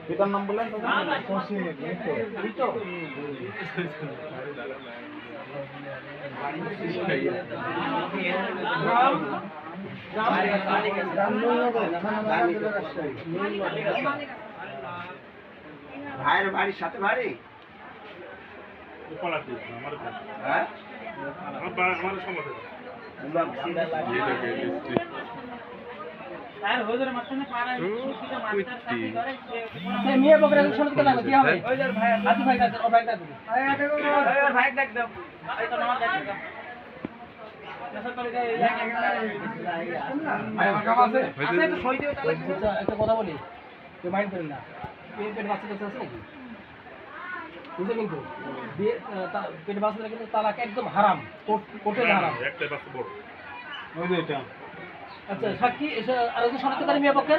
পিতার নাম বলেন ভাইয়ের বাড়ির সাথে বাড়ি হ্যাঁ মেয়ে বকরা শুনতে লাগবে কি হবে হাতি ভাই ডাক ভাই ডাক ভাই ডাক দাও এই তো নাম ডাক দাও একটা কথা বলি কেউ মাইন্ড করেন না পেট বাচ্চা কাছে আছে নাকি বুঝে কিন্তু পেট বাচ্চা কিন্তু তালাক একদম হারাম কোর্টের হারাম আচ্ছা সাক্ষী এসে আরেকজন শনাক্তকারী মেয়ে পক্ষের